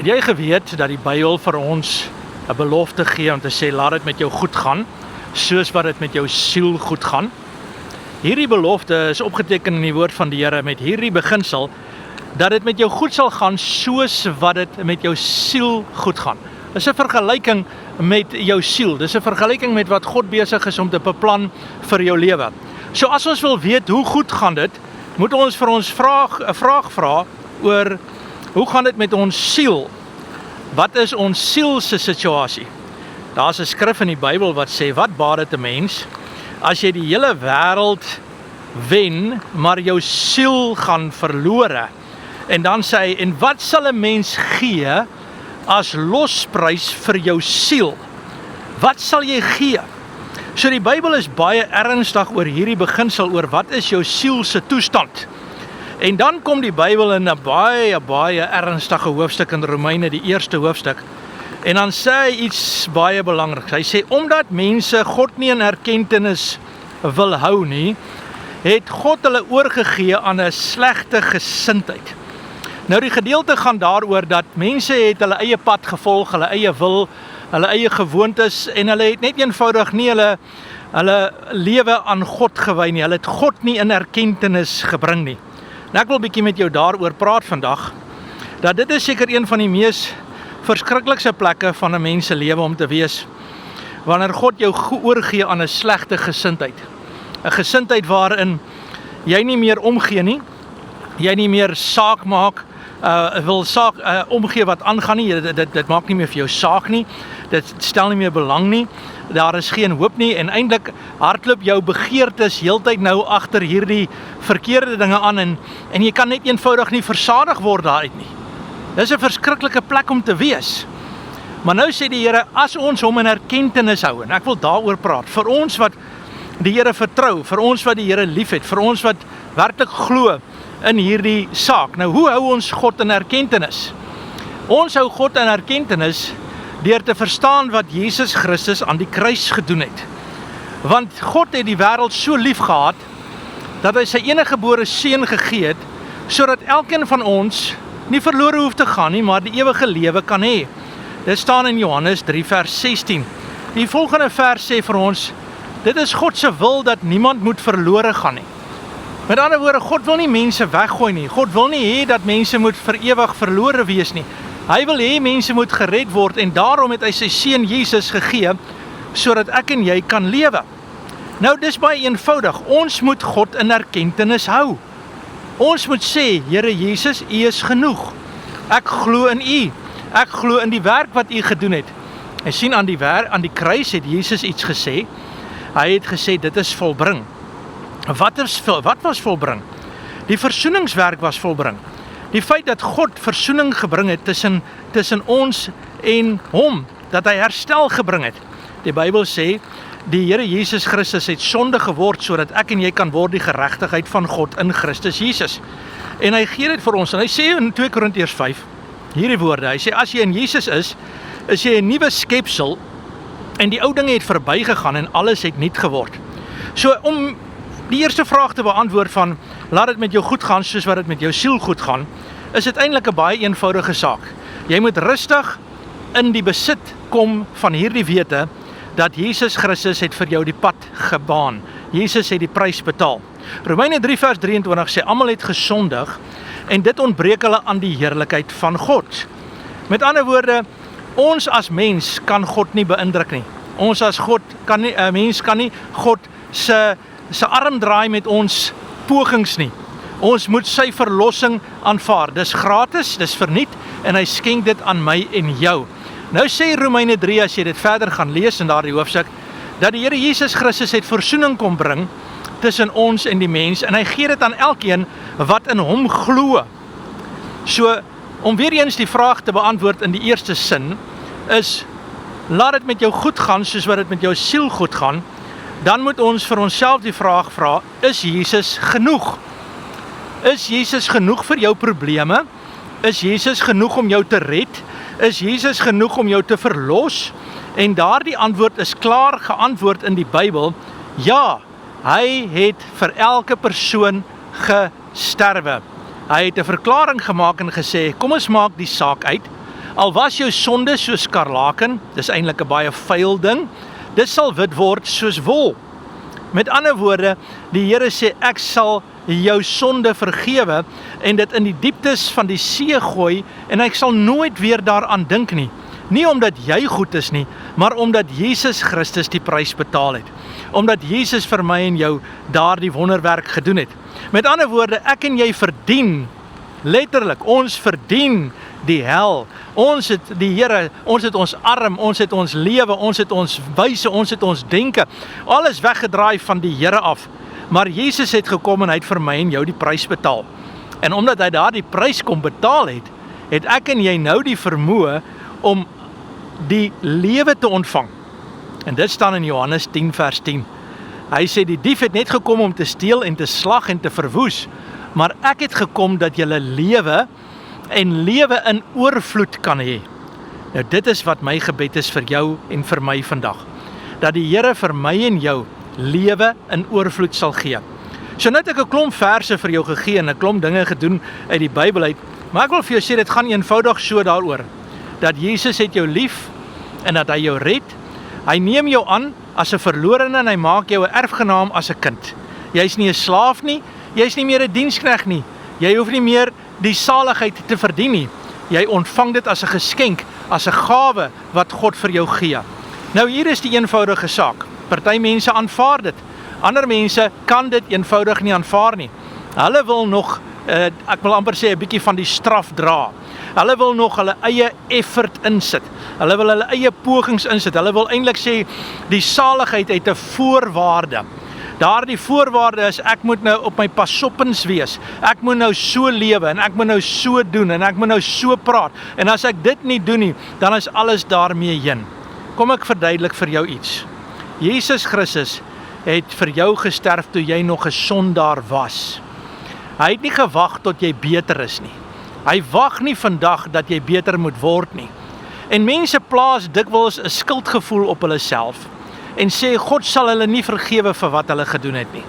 Het jy geweet dat die Bybel vir ons 'n belofte gee om te sê, laat dit met jou goed gaan, soos wat dit met jou siel goed gaan? Hierdie belofte is opgeteken in die woord van die Here met hierdie beginsel, dat dit met jou goed sal gaan, soos wat dit met jou siel goed gaan. Dis 'n vergelyking met jou siel, dis 'n vergelyking met wat God besig is om te beplan vir jou lewe. So as ons wil weet hoe goed gaan dit, moet ons vir ons 'n vraag vra oor hoe gaan dit met ons siel? Wat is ons siel se situasie? Daar's 'n skrif in die Bybel wat sê, wat baat dit 'n mens as jy die hele wêreld wen, maar jou siel gaan verlore? En dan sê hy, en wat sal 'n mens gee as losprys vir jou siel? Wat sal jy gee? So die Bybel is baie ernstig oor hierdie beginsel, oor wat is jou siel se toestand. En dan kom die Bybel in 'n baie ernstige hoofstuk in Romeine, die eerste hoofstuk. En dan sê hy iets baie belangriks. Hy sê, omdat mense God nie in erkentenis wil hou nie, het God hulle oorgegee aan 'n slegte gesindheid. Nou die gedeelte gaan daaroor dat mense het hulle eie pad gevolg, hulle eie wil, hulle eie gewoontes, en hulle het net eenvoudig nie hulle lewe aan God gewy nie. Hulle het God nie in erkentenis gebring nie. Nou ek wil 'n bietjie met jou daaroor praat vandag, dat dit is seker een van die mees verskriklikste plekke van 'n mens se lewe om te wees, wanneer God jou oorgee aan 'n slegte gesindheid. 'n Gesindheid waarin jy nie meer omgee nie, jy nie meer saak maak, wil saak omgee wat aangaan nie, dit maak nie meer vir jou saak nie, dit stel nie meer belang nie, daar is geen hoop nie, en eintlik hardloop jou begeertes heeltyd nou agter hierdie verkeerde dinge aan, en jy kan net eenvoudig nie versadig word daaruit nie. Dis 'n verskriklike plek om te wees. Maar nou sê die Here, as ons hom in erkentenis hou, en ek wil daaroor praat, vir ons wat die Here vertrou, vir ons wat die Here liefhet, vir ons wat werklik glo in hierdie saak. Nou, hoe hou ons God in erkentenis? Ons hou God in erkentenis deur te verstaan wat Jesus Christus aan die kruis gedoen het. Want God het die wêreld so lief gehad, dat hy sy eniggebore seun gegee het, sodat elkeen van ons nie verlore hoef te gaan nie, maar die ewige lewe kan hê. Dit staan in Johannes 3 vers 16. Die volgende vers sê vir ons, dit is God se wil dat niemand moet verlore gaan nie. Met ander woorde, God wil nie mense weggooi nie. God wil nie hê dat mense moet vir ewig verlore wees nie. Hy wil hê mense moet gered word, en daarom het hy sy seun Jesus gegee, sodat ek en jy kan lewe. Nou, dis baie eenvoudig. Ons moet God in erkentenis hou. Ons moet sê, Here Jesus, U is genoeg. Ek glo in U. Ek glo in die werk wat U gedoen het. En sien, aan die kruis het Jesus iets gesê. Hy het gesê, dit is volbring. Wat was volbring? Die versoeningswerk was volbring. Die feit dat God versoening gebring het tussen ons en hom, dat hy herstel gebring het. Die Bybel sê, die Here Jesus Christus het sonde geword, sodat ek en jy kan word die geregtigheid van God in Christus Jesus. En hy gee dit vir ons, en hy sê in 2 Korintiërs 5, hierdie woorde, hy sê, as jy in Jesus is jy 'n nuwe skepsel, en die ou dinge het verbygegaan, en alles het nuut geword. So, om die eerste vraag te beantwoord van, laat dit met jou goed gaan, soos wat dit met jou siel goed gaan, is dit eintlik 'n baie eenvoudige saak. Jy moet rustig in die besit kom van hierdie wete, dat Jesus Christus het vir jou die pad gebaan. Jesus het die prys betaal. Romeine 3 vers 23 sê, almal het gesondig, en dit ontbreek hulle aan die heerlikheid van God. Met ander woorde, ons as mens kan God nie beïndruk nie. Ons as mens kan nie God se arm draai met ons pogings nie. Ons moet sy verlossing aanvaar. Dis gratis, dis verniet, en hy skenk dit aan my en jou. Nou sê Romeine 3, as jy dit verder gaan lees in daardie hoofstuk, dat die Here Jesus Christus het versoening kom bring tussen ons en die mens, en hy gee dit aan elkeen wat in hom glo. So, om weer eens die vraag te beantwoord in die eerste sin, is, laat dit met jou goed gaan, soos wat dit met jou siel goed gaan, dan moet ons vir onsself die vraag vra, is Jesus genoeg? Is Jesus genoeg vir jou probleme? Is Jesus genoeg om jou te red? Is Jesus genoeg om jou te verlos? En daardie antwoord is klaar geantwoord in die Bybel. Ja, hy het vir elke persoon gesterwe. Hy het 'n verklaring gemaak en gesê, kom ons maak die saak uit. Al was jou sonde soos skarlaken, dis eintlik 'n baie vuil ding, dit sal wit word soos wol. Met ander woorde, die Here sê, ek sal jou sonde vergewe en dit in die dieptes van die see gooi en ek sal nooit weer daaraan dink nie. Nie omdat jy goed is nie, maar omdat Jesus Christus die prys betaal het. Omdat Jesus vir my en jou daardie wonderwerk gedoen het. Met ander woorde, ek en jy verdien, letterlik, ons verdien die hel. Ons het die Here, ons het ons arm, ons het ons lewe, ons het ons wyse, ons het ons denke, alles weggedraai van die Here af. Maar Jesus het gekom en hy het vir my en jou die prys betaal. En omdat hy daardie prys kom betaal het, het ek en jy nou die vermoë om die lewe te ontvang. En dit staan in Johannes 10 vers 10. Hy sê, die dief het net gekom om te steel en te slag en te verwoes, maar ek het gekom dat julle lewe en lewe in oorvloed kan hê. Nou dit is wat my gebed is vir jou en vir my vandag. Dat die Here vir my en jou lewe in oorvloed sal gee. So nou het ek 'n klomp verse vir jou gegee en 'n klomp dinge gedoen uit die Bybel uit, maar ek wil vir jou sê, dit gaan eenvoudig so daaroor, dat Jesus het jou lief en dat hy jou red. Hy neem jou aan as 'n verlorene en hy maak jou 'n erfgenaam as 'n kind. Jy's nie 'n slaaf nie, jy's nie meer 'n diensknegt nie. Jy hoef nie meer die saligheid te verdien nie. Jy ontvang dit as 'n geskenk, as 'n gawe wat God vir jou gee. Nou hier is die eenvoudige saak. Party mense aanvaar dit. Ander mense kan dit eenvoudig nie aanvaar nie. Hulle wil nog, ek wil amper sê 'n bietjie van die straf dra. Hulle wil nog hulle eie effort insit. Hulle wil hulle eie pogings insit. Hulle wil eintlik sê die saligheid het 'n voorwaarde. Daardie voorwaarde is, ek moet nou op my pasoppens wees. Ek moet nou so lewe en ek moet nou so doen en ek moet nou so praat. En as ek dit nie doen nie, dan is alles daarmee heen. Kom ek verduidelik vir jou iets. Jesus Christus het vir jou gesterf toe jy nog 'n sondaar was. Hy het nie gewag tot jy beter is nie. Hy wag nie vandag dat jy beter moet word nie. En mense plaas dikwels 'n skuldgevoel op hulle self en sê God sal hulle nie vergewe vir wat hulle gedoen het nie.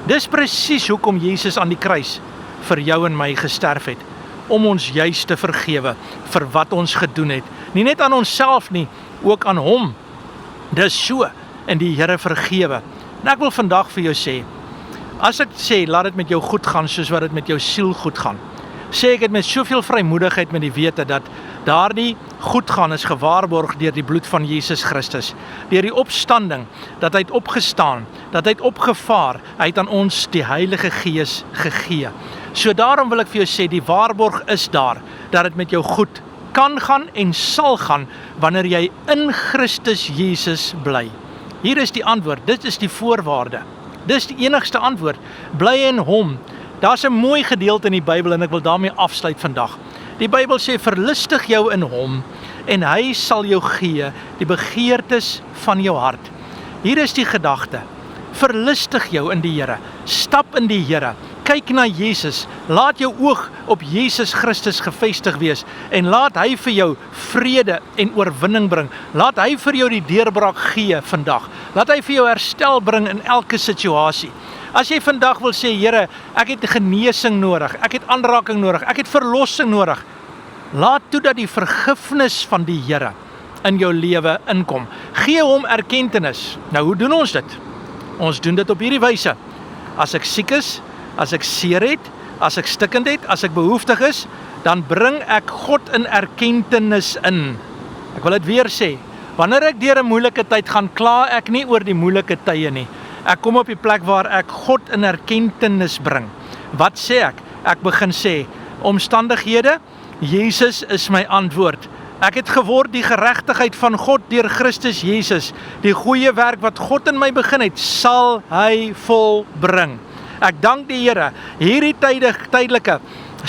Dis presies hoekom Jesus aan die kruis vir jou en my gesterf het, om ons juist te vergewe vir wat ons gedoen het. Nie net aan onsself nie, ook aan hom. Dis so, en die Here vergewe. En ek wil vandag vir jou sê, as ek sê, laat dit met jou goed gaan soos wat dit met jou siel goed gaan, sê ek het met soveel vrymoedigheid met die wete dat daardie goed gaan is gewaarborg deur die bloed van Jesus Christus, deur die opstanding, dat hy het opgestaan, dat hy het opgevaar, hy het aan ons die Heilige Gees gegee. So daarom wil ek vir jou sê, die waarborg is daar, dat dit met jou goed kan gaan en sal gaan, wanneer jy in Christus Jesus bly. Hier is die antwoord, dit is die voorwaarde. Dis die enigste antwoord, bly in hom. Daar's 'n mooi gedeelte in die Bybel en ek wil daarmee afsluit vandag. Die Bybel sê, verlustig jou in hom en hy sal jou gee die begeertes van jou hart. Hier is die gedagte, verlustig jou in die Here, stap in die Here, kyk na Jesus, laat jou oog op Jesus Christus gefestig wees en laat hy vir jou vrede en oorwinning bring. Laat hy vir jou die deurbraak gee vandag. Laat hy vir jou herstel bring in elke situasie. As jy vandag wil sê, Here, ek het genesing nodig, ek het aanraking nodig, ek het verlossing nodig, laat toe dat die vergifnis van die Here in jou lewe inkom. Gee hom erkentenis. Nou, hoe doen ons dit? Ons doen dit op hierdie wyse. As ek siek is, as ek seer het, as ek stikkend het, as ek behoeftig is, dan bring ek God in erkentenis in. Ek wil dit weer sê, wanneer ek deur 'n moeilike tyd gaan, kla ek nie oor die moeilike tye nie. Ek kom op die plek waar ek God in erkentenis bring. Wat sê ek? Ek begin sê, omstandighede, Jesus is my antwoord. Ek het geword die geregtigheid van God deur Christus Jesus. Die goeie werk wat God in my begin het, sal hy volbring. Ek dank die Here, hierdie tydelike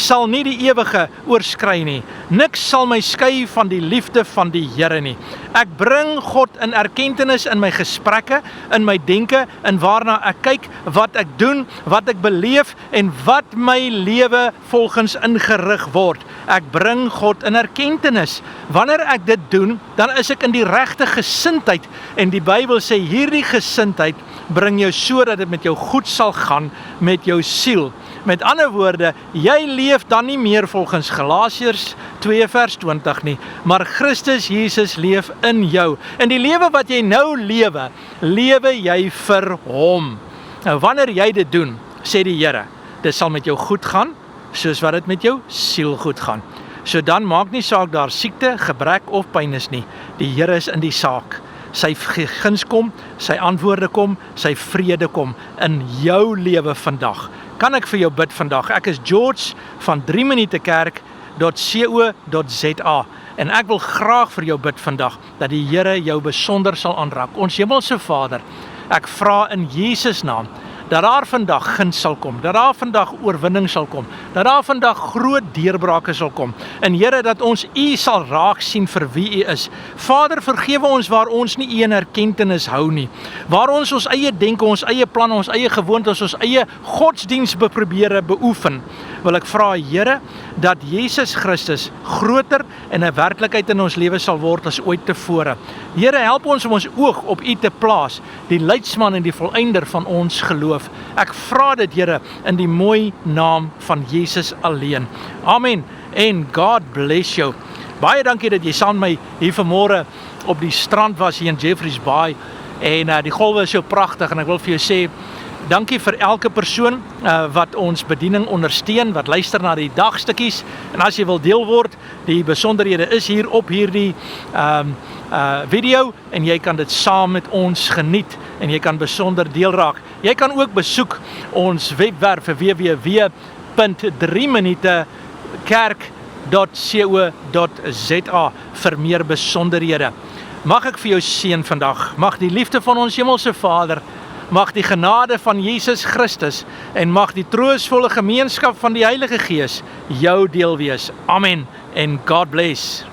sal nie die ewige oorskry nie. Niks sal my skei van die liefde van die Here nie. Ek bring God in erkentenis in my gesprekke, in my denke, en waarna ek kyk, wat ek doen, wat ek beleef en wat my lewe volgens ingerig word. Ek bring God in erkentenis. Wanneer ek dit doen, dan is ek in die regte gesindheid en die Bybel sê hierdie gesindheid bring jou so dat dit met jou goed sal gaan met jou siel. Met ander woorde, jy leef dan nie meer volgens Galasiërs 2 vers 20 nie, maar Christus Jesus leef in jou. En die lewe wat jy nou lewe, lewe jy vir hom. Nou wanneer jy dit doen, sê die Here, dit sal met jou goed gaan, soos wat dit met jou siel goed gaan. So dan maak nie saak daar siekte, gebrek of pyn is nie. Die Here is in die saak. Sy guns kom, sy antwoorde kom, sy vrede kom in jou lewe vandag. Kan ek vir jou bid vandag? Ek is George van 3minutekerk.co.za en ek wil graag vir jou bid vandag, dat die Here jou besonder sal aanraak. Ons Hemelse Vader, ek vra in Jesus naam, dat daar vandag guns sal kom, dat daar vandag oorwinning sal kom, dat daar vandag groot deurbrake sal kom. En Here, dat ons U sal raak sien vir wie U is. Vader, vergewe ons waar ons nie U in erkentenis hou nie. Waar ons eie denke, ons eie planne, ons eie gewoontes, ons eie godsdiens probeer beoefen. Wil ek vra, Here, dat Jesus Christus groter en 'n werklikheid in ons lewe sal word as ooit tevore. Here, help ons om ons oog op U te plaas, die leidsman en die volëinder van ons geloof. Ek vra dit, Here, in die mooi naam van Jesus alleen. Amen en God bless you. Baie dankie dat jy saam met my hier vanmôre op die strand was hier in Jeffreys Bay en die golwe is so pragtig en ek wil vir jou sê, dankie vir elke persoon wat ons bediening ondersteun, wat luister na die dagstukkies. En as jy wil deel word, die besonderhede is hier op hierdie video en jy kan dit saam met ons geniet en jy kan besonder deel raak. Jy kan ook besoek ons webwerf www.3minutekerk.co.za vir meer besonderhede. Mag ek vir jou seën vandag, mag die liefde van ons Hemelse Vader, mag die genade van Jesus Christus en mag die troostvolle gemeenskap van die Heilige Gees jou deel wees. Amen en God bless.